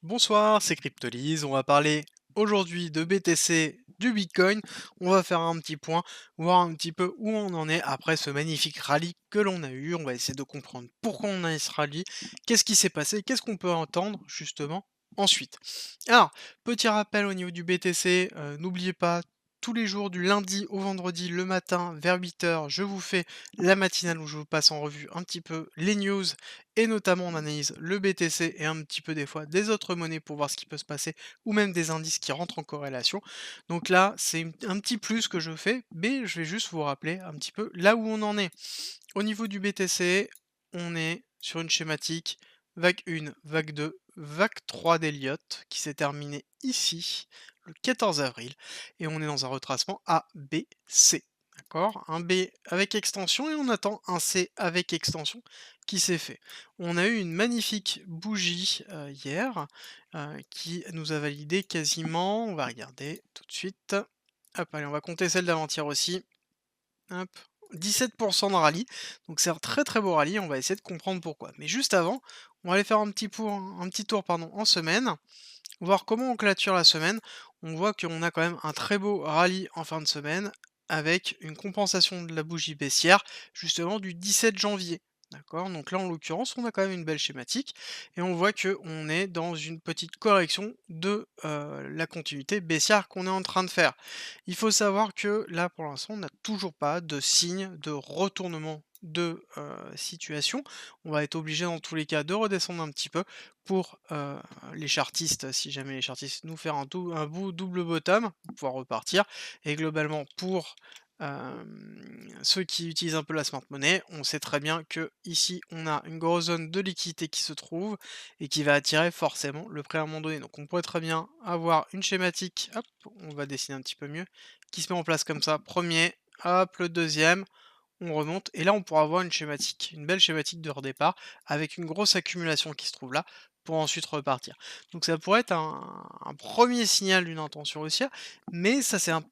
Bonsoir, c'est Cryptolyse. On va parler aujourd'hui de BTC, du Bitcoin. On va faire un petit point, voir un petit peu où on en est après ce magnifique rallye que l'on a eu. On va essayer de comprendre pourquoi on a eu ce rallye, qu'est-ce qui s'est passé, qu'est-ce qu'on peut entendre justement ensuite. Alors, petit rappel au niveau du BTC, n'oubliez pas, tous les jours du lundi au vendredi, le matin vers 8 heures, je vous fais la matinale où je vous passe en revue un petit peu les news et notamment on analyse le BTC et un petit peu des fois des autres monnaies pour voir ce qui peut se passer ou même des indices qui rentrent en corrélation. Donc là, c'est un petit plus que je fais, mais je vais juste vous rappeler un petit peu là où on en est. Au niveau du BTC, on est sur une schématique vague 1, vague 2, vague 3 d'Elliott qui s'est terminée ici le 14 avril et on est dans un retracement A, B, C. D'accord? Un B avec extension et on attend un C avec extension qui s'est fait. On a eu une magnifique bougie hier qui nous a validé quasiment, on va regarder tout de suite. Hop, allez, on va compter celle d'avant-hier aussi. Hop, 17 de rallye, donc c'est un très très beau rallye, on va essayer de comprendre pourquoi. Mais juste avant, on va aller faire un petit tour pardon, en semaine, voir comment on clôture la semaine. On voit qu'on a quand même un très beau rallye en fin de semaine, avec une compensation de la bougie baissière, justement du 17 janvier. D'accord? Donc là, en l'occurrence, on a quand même une belle schématique, et on voit que on est dans une petite correction de la continuité baissière qu'on est en train de faire. Il faut savoir que là, pour l'instant, on n'a toujours pas de signe de retournement de situation. On va être obligé dans tous les cas de redescendre un petit peu pour les chartistes, si jamais les chartistes nous faire un bout double bottom, pour pouvoir repartir. Et globalement, pour ceux qui utilisent un peu la smart money, on sait très bien que ici on a une grosse zone de liquidité qui se trouve et qui va attirer forcément le prix à un moment donné. Donc on pourrait très bien avoir une schématique, hop, on va dessiner un petit peu mieux, qui se met en place comme ça. Premier, hop, le deuxième, on remonte et là on pourra avoir une schématique, une belle schématique de redépart avec une grosse accumulation qui se trouve là pour ensuite repartir. Donc ça pourrait être un premier signal d'une intention haussière, mais ça c'est une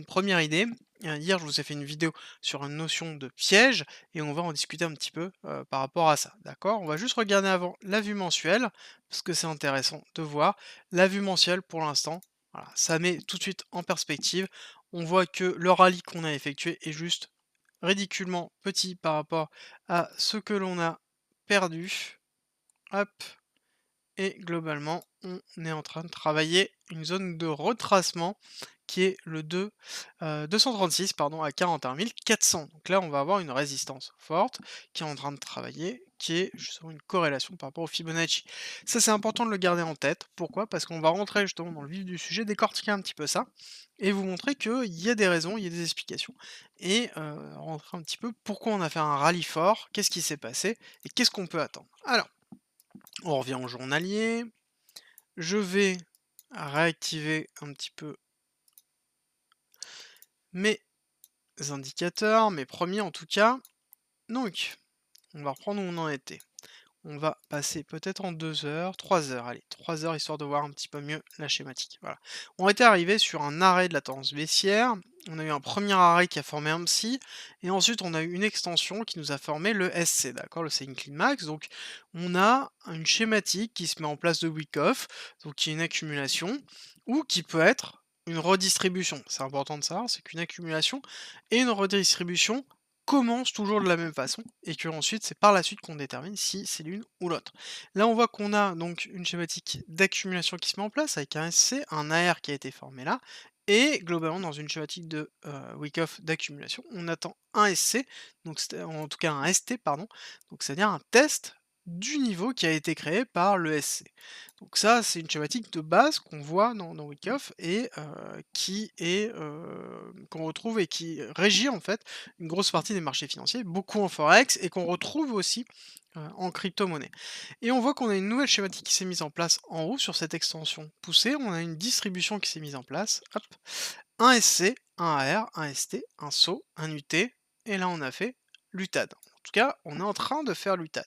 première idée. Hier je vous ai fait une vidéo sur une notion de piège et on va en discuter un petit peu par rapport à ça. D'accord? On va juste regarder avant la vue mensuelle parce que c'est intéressant de voir. La vue mensuelle pour l'instant, voilà, ça met tout de suite en perspective. On voit que le rallye qu'on a effectué est juste ridiculement petit par rapport à ce que l'on a perdu. Hop, et globalement, on est en train de travailler une zone de retracement qui est le 236 pardon, à 41 400. Donc là, on va avoir une résistance forte qui est en train de travailler, qui est justement une corrélation par rapport au Fibonacci. Ça, c'est important de le garder en tête. Pourquoi? Parce qu'on va rentrer justement dans le vif du sujet, décortiquer un petit peu ça, et vous montrer qu'il y a des raisons, il y a des explications, et rentrer un petit peu pourquoi on a fait un rallye fort, qu'est-ce qui s'est passé, et qu'est-ce qu'on peut attendre. Alors, on revient au journalier. Je vais réactiver un petit peu mes indicateurs, mes premiers en tout cas. Donc, on va reprendre où on en était. On va passer peut-être en 2 heures, 3 heures, allez, 3 heures histoire de voir un petit peu mieux la schématique. Voilà. On était arrivé sur un arrêt de la tendance baissière. On a eu un premier arrêt qui a formé un psy, et ensuite on a eu une extension qui nous a formé le SC, d'accord, le Selling Clean Max. Donc on a une schématique qui se met en place de week off, donc qui est une accumulation, ou qui peut être une redistribution. C'est important de savoir, c'est qu'une accumulation et une redistribution commence toujours de la même façon et que ensuite c'est par la suite qu'on détermine si c'est l'une ou l'autre. Là on voit qu'on a donc une schématique d'accumulation qui se met en place avec un SC, un AR qui a été formé là, et globalement dans une schématique de week-off d'accumulation, on attend un SC, donc en tout cas un ST pardon, donc c'est-à-dire un test du niveau qui a été créé par le SC. Donc ça, c'est une schématique de base qu'on voit dans Wyckoff et qui est, qu'on retrouve et qui régit en fait une grosse partie des marchés financiers, beaucoup en forex et qu'on retrouve aussi, en crypto-monnaie. Et on voit qu'on a une nouvelle schématique qui s'est mise en place en haut sur cette extension poussée, on a une distribution qui s'est mise en place, hop, un SC, un AR, un ST, un SAut, un UT et là on a fait l'UTAD. En tout cas, on est en train de faire l'UTAD.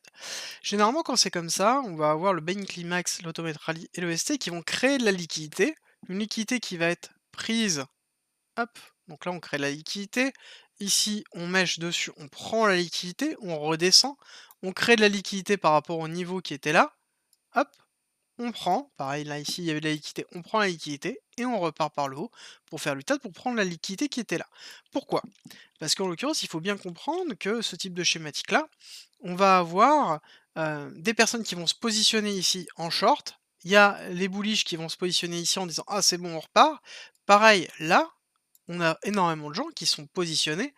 Généralement, quand c'est comme ça, on va avoir le Bain Climax, l'Automate Rally et le ST qui vont créer de la liquidité. Une liquidité qui va être prise, hop, donc là on crée de la liquidité. Ici, on mèche dessus, on prend la liquidité, on redescend, on crée de la liquidité par rapport au niveau qui était là, hop, on prend, pareil là ici il y avait de la liquidité, on prend la liquidité et on repart par le haut pour faire l'UTAD pour prendre la liquidité qui était là. Pourquoi? Parce qu'en l'occurrence, il faut bien comprendre que ce type de schématique-là, on va avoir, des personnes qui vont se positionner ici en short. Il y a les bullish qui vont se positionner ici en disant: «Ah c'est bon, on repart». Pareil là, on a énormément de gens qui sont positionnés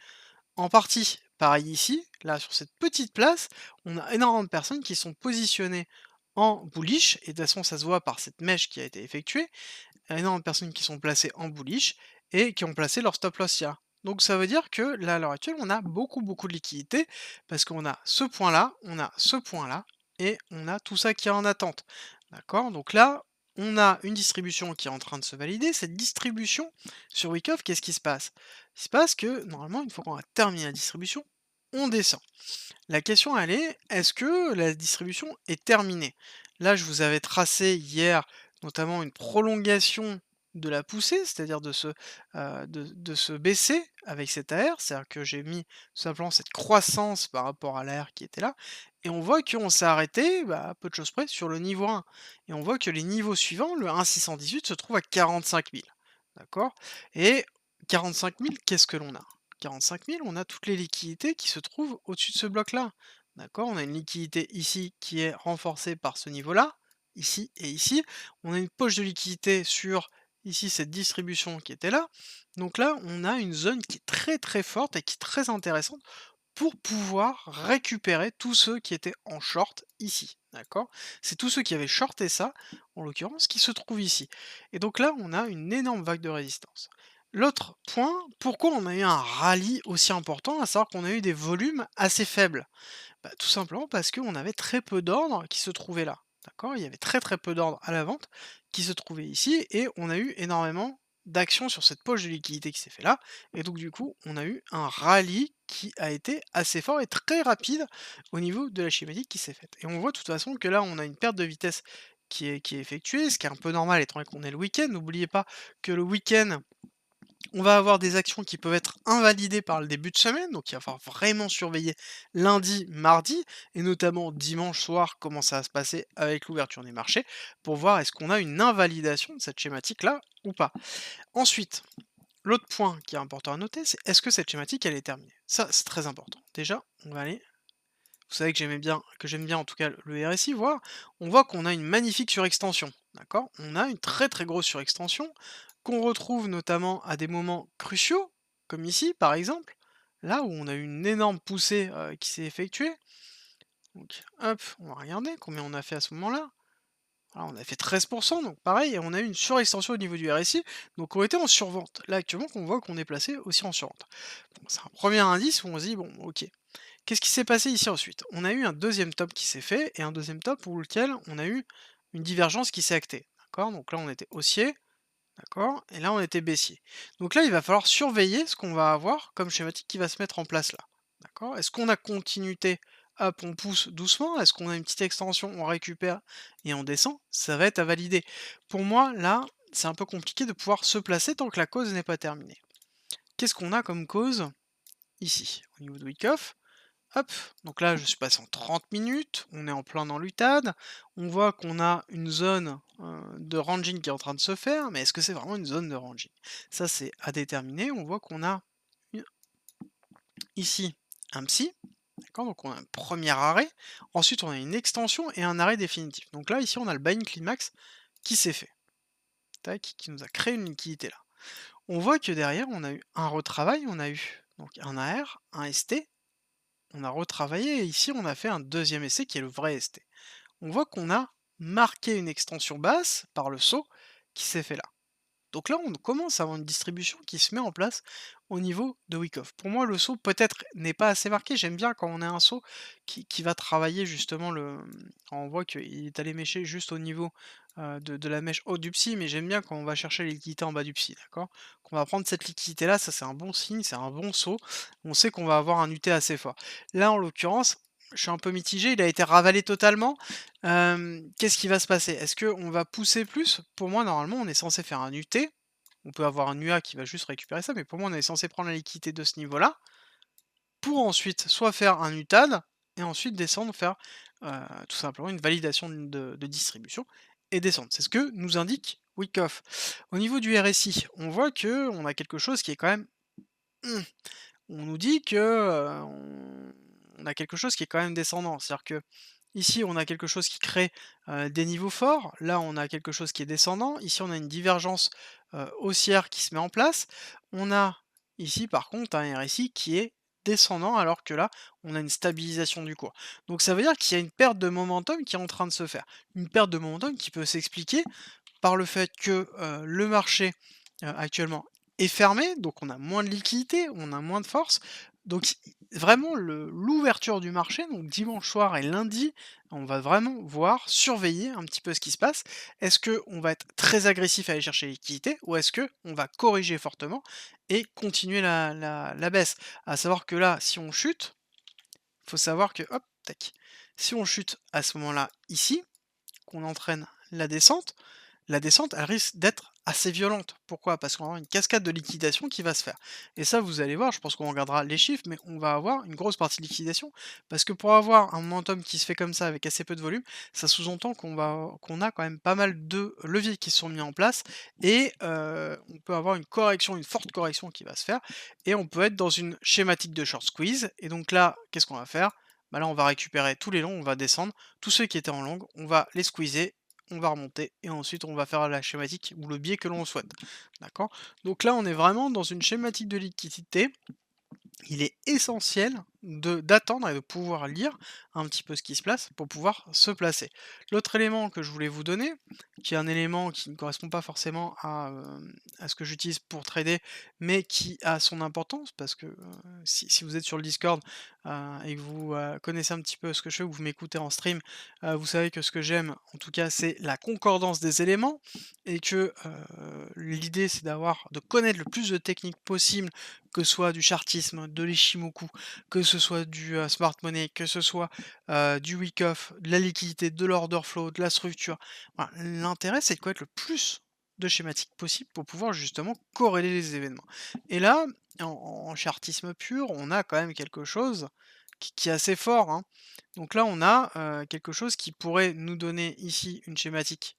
en partie. Pareil ici, là sur cette petite place, on a énormément de personnes qui sont positionnées en bullish et de toute façon ça se voit par cette mèche qui a été effectuée. Il y a énormément de personnes qui sont placées en bullish et qui ont placé leur stop loss là. Donc ça veut dire que là, à l'heure actuelle, on a beaucoup, beaucoup de liquidités parce qu'on a ce point-là, on a ce point-là et on a tout ça qui est en attente. D'accord? Donc là, on a une distribution qui est en train de se valider. Cette distribution sur Wyckoff, qu'est-ce qui se passe? Il se passe que normalement, une fois qu'on a terminé la distribution, on descend. La question elle est, est-ce que la distribution est terminée? Là, je vous avais tracé hier notamment une prolongation de la poussée, c'est-à-dire de se baisser avec cet AR, c'est-à-dire que j'ai mis tout simplement cette croissance par rapport à l'AR qui était là, et on voit qu'on s'est arrêté, bah, à peu de choses près, sur le niveau 1. Et on voit que les niveaux suivants, le 1,618 se trouve à 45 000. D'accord? Et 45 000, qu'est-ce que l'on a? 45 000, on a toutes les liquidités qui se trouvent au-dessus de ce bloc-là. D'accord? On a une liquidité ici qui est renforcée par ce niveau-là, ici et ici. On a une poche de liquidité sur ici cette distribution qui était là. Donc là, on a une zone qui est très très forte et qui est très intéressante pour pouvoir récupérer tous ceux qui étaient en short ici. D'accord? C'est tous ceux qui avaient shorté ça, en l'occurrence, qui se trouvent ici. Et donc là, on a une énorme vague de résistance. L'autre point, pourquoi on a eu un rallye aussi important, à savoir qu'on a eu des volumes assez faibles? Bah, tout simplement parce qu'on avait très peu d'ordres qui se trouvaient là. D'accord? Il y avait très très peu d'ordres à la vente qui se trouvaient ici et on a eu énormément d'actions sur cette poche de liquidité qui s'est fait là. Et donc du coup, on a eu un rallye qui a été assez fort et très rapide au niveau de la schématique qui s'est faite. Et on voit de toute façon que là, on a une perte de vitesse qui est effectuée, ce qui est un peu normal étant donné qu'on est le week-end. N'oubliez pas que le week-end, on va avoir des actions qui peuvent être invalidées par le début de semaine, donc il va falloir vraiment surveiller lundi, mardi, et notamment dimanche soir, comment ça va se passer avec l'ouverture des marchés, pour voir est-ce qu'on a une invalidation de cette schématique-là ou pas. Ensuite, l'autre point qui est important à noter, c'est est-ce que cette schématique, elle est terminée? Ça, c'est très important. Déjà, on va aller. Vous savez que j'aime bien en tout cas le RSI, voir. On voit qu'on a une magnifique surextension. D'accord? On a une très très grosse surextension qu'on retrouve notamment à des moments cruciaux, comme ici par exemple, là où on a eu une énorme poussée qui s'est effectuée. Donc hop, on va regarder combien on a fait à ce moment-là. Voilà, on a fait 13%, donc pareil, et on a eu une surextension au niveau du RSI, donc on était en survente. Là actuellement, on voit qu'on est placé aussi en survente. Bon, c'est un premier indice où on se dit, bon, ok. Qu'est-ce qui s'est passé ici ensuite? On a eu un deuxième top qui s'est fait, et un deuxième top pour lequel on a eu une divergence qui s'est actée. D'accord? Donc là, on était haussier. D'accord? Et là, on était baissier. Donc là, il va falloir surveiller ce qu'on va avoir comme schématique qui va se mettre en place là. D'accord? Est-ce qu'on a continuité? Hop, on pousse doucement. Est-ce qu'on a une petite extension? On récupère et on descend? Ça va être à valider. Pour moi, là, c'est un peu compliqué de pouvoir se placer tant que la cause n'est pas terminée. Qu'est-ce qu'on a comme cause ici, au niveau de Wyckoff? Hop, donc là je suis passé en 30 minutes, on est en plein dans l'UTAD, on voit qu'on a une zone de ranging qui est en train de se faire, mais est-ce que c'est vraiment une zone de ranging? Ça c'est à déterminer, on voit qu'on a une- ici un psy, d'accord, donc on a un premier arrêt, ensuite on a une extension et un arrêt définitif. Donc là ici on a le buying climax qui s'est fait, tac, qui nous a créé une liquidité là. On voit que derrière on a eu un retravail, on a eu donc un AR, un ST, on a retravaillé et ici on a fait un deuxième essai qui est le vrai ST. On voit qu'on a marqué une extension basse par le saut qui s'est fait là. Donc là, on commence à avoir une distribution qui se met en place au niveau de Wyckoff. Pour moi, le saut peut-être n'est pas assez marqué. J'aime bien quand on a un saut qui va travailler justement le. On voit qu'il est allé mêcher juste au niveau de la mèche haute du psy, mais j'aime bien quand on va chercher les liquidités en bas du psy, d'accord? Qu'on va prendre cette liquidité-là, ça c'est un bon signe, c'est un bon saut. On sait qu'on va avoir un UT assez fort. Là, en l'occurrence, je suis un peu mitigé, il a été ravalé totalement. Qu'est-ce qui va se passer? Est-ce qu'on va pousser plus? Pour moi, normalement, on est censé faire un UT. On peut avoir un UA qui va juste récupérer ça, mais pour moi, on est censé prendre la liquidité de ce niveau-là, pour ensuite soit faire un UTAD, et ensuite descendre, faire tout simplement une validation de distribution, et descendre. C'est ce que nous indique Wyckoff. Au niveau du RSI, on voit que on a quelque chose qui est quand même, mmh, on nous dit que, on a quelque chose qui est quand même descendant. C'est-à-dire que ici, on a quelque chose qui crée, des niveaux forts. Là, on a quelque chose qui est descendant. Ici, on a une divergence, haussière qui se met en place. On a ici, par contre, un RSI qui est descendant, alors que là, on a une stabilisation du cours. Donc ça veut dire qu'il y a une perte de momentum qui est en train de se faire. Une perte de momentum qui peut s'expliquer par le fait que, le marché, actuellement est fermé, donc on a moins de liquidité, on a moins de force. Donc vraiment l'ouverture du marché, donc dimanche soir et lundi, on va vraiment voir, surveiller un petit peu ce qui se passe. Est-ce que on va être très agressif à aller chercher les liquidités ou est-ce que on va corriger fortement et continuer la baisse? À savoir que là, si on chute, il faut savoir que hop, tac, si on chute à ce moment-là, ici, qu'on entraîne la descente, elle risque d'être assez violente. Pourquoi? Parce qu'on va avoir une cascade de liquidation qui va se faire. Et ça, vous allez voir, je pense qu'on regardera les chiffres, mais on va avoir une grosse partie de liquidation. Parce que pour avoir un momentum qui se fait comme ça avec assez peu de volume, ça sous-entend qu'on a quand même pas mal de leviers qui sont mis en place. Et on peut avoir une correction, une forte correction qui va se faire. Et on peut être dans une schématique de short squeeze. Et donc là, qu'est-ce qu'on va faire? Bah là, on va récupérer tous les longs, on va descendre. Tous ceux qui étaient en long, on va les squeezer, on va remonter et ensuite on va faire la schématique ou le biais que l'on souhaite. D'accord? Donc là, on est vraiment dans une schématique de liquidité. Il est essentiel d'attendre et de pouvoir lire un petit peu ce qui se place pour pouvoir se placer. L'autre élément que je voulais vous donner, qui est un élément qui ne correspond pas forcément à ce que j'utilise pour trader, mais qui a son importance, parce que si vous êtes sur le Discord et que vous connaissez un petit peu ce que je fais, ou vous m'écoutez en stream, vous savez que ce que j'aime, en tout cas, c'est la concordance des éléments, et que l'idée, c'est de connaître le plus de techniques possible, que ce soit du chartisme, de l'Ishimoku, que ce soit du, smart money, que ce soit, du Wyckoff, de la liquidité, de l'order flow, de la structure. Voilà, l'intérêt, c'est de connaître le plus de schématiques possible pour pouvoir justement corréler les événements. Et là, en chartisme pur, on a quand même quelque chose qui est assez fort, hein. Donc là, on a, quelque chose qui pourrait nous donner ici une schématique,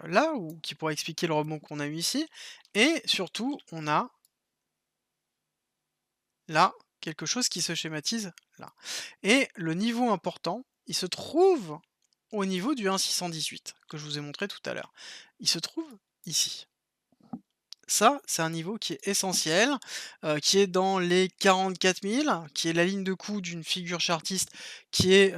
là, ou qui pourrait expliquer le rebond qu'on a eu ici, et surtout, on a là, quelque chose qui se schématise là. Et le niveau important, il se trouve au niveau du 1,618 que je vous ai montré tout à l'heure. Il se trouve ici. Ça, c'est un niveau qui est essentiel, qui est dans les 44 000, qui est la ligne de coup d'une figure chartiste qui est,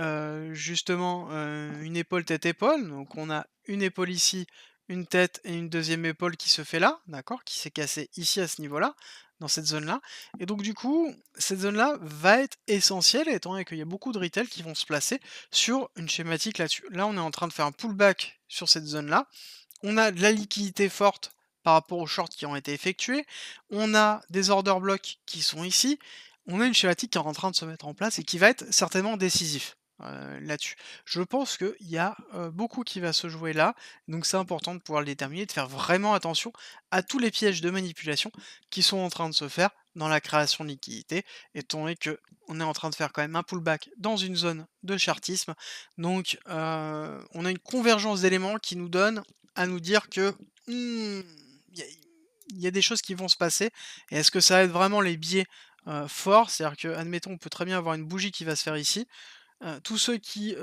justement, une épaule tête-épaule. Donc on a une épaule ici, une tête et une deuxième épaule qui se fait là, d'accord? Qui s'est cassée ici à ce niveau-là, dans cette zone-là. Et donc du coup, cette zone-là va être essentielle étant donné qu'il y a beaucoup de retail qui vont se placer sur une schématique là-dessus. Là, on est en train de faire un pullback sur cette zone-là. On a de la liquidité forte par rapport aux shorts qui ont été effectués. On a des order blocks qui sont ici. On a une schématique qui est en train de se mettre en place et qui va être certainement décisif là-dessus. Je pense qu'il y a beaucoup qui va se jouer là. Donc c'est important de pouvoir le déterminer, de faire vraiment attention à tous les pièges de manipulation qui sont en train de se faire dans la création de liquidité, étant donné que on est en train de faire quand même un pullback dans une zone de chartisme. Donc on a une convergence d'éléments qui nous donne à nous dire que mmh, il y a des choses qui vont se passer. Et est-ce que ça va être vraiment les biais forts? C'est-à-dire que, admettons, on peut très bien avoir une bougie qui va se faire ici. Tous ceux qui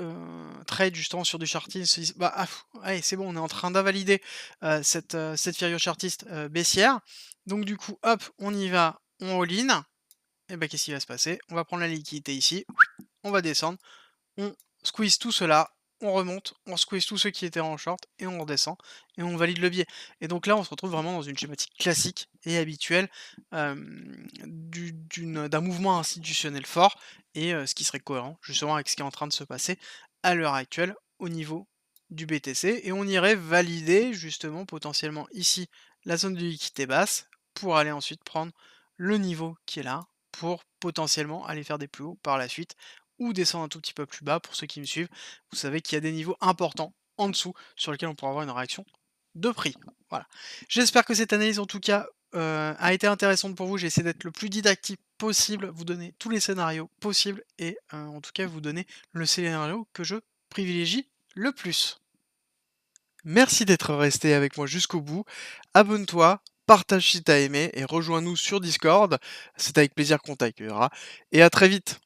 trade justement sur du chartiste se disent: «Bah, allez, c'est bon, on est en train d'invalider cette figure chartiste baissière. Donc du coup, hop, on y va, on all-in». Et bah, qu'est-ce qui va se passer? On va prendre la liquidité ici, on va descendre, on squeeze tout cela, on remonte, on squeeze tous ceux qui étaient en short et on redescend et on valide le biais. Et donc là, on se retrouve vraiment dans une schématique classique et habituelle d'un mouvement institutionnel fort et ce qui serait cohérent justement avec ce qui est en train de se passer à l'heure actuelle au niveau du BTC. Et on irait valider justement potentiellement ici la zone de liquidité basse pour aller ensuite prendre le niveau qui est là pour potentiellement aller faire des plus hauts par la suite ou descendre un tout petit peu plus bas pour ceux qui me suivent. Vous savez qu'il y a des niveaux importants en dessous sur lesquels on pourra avoir une réaction de prix. Voilà. J'espère que cette analyse en tout cas a été intéressante pour vous. J'ai essayé d'être le plus didactique possible, vous donner tous les scénarios possibles et en tout cas vous donner le scénario que je privilégie le plus. Merci d'être resté avec moi jusqu'au bout. Abonne-toi, partage si t'as aimé et rejoins-nous sur Discord. C'est avec plaisir qu'on t'accueillera. Et à très vite.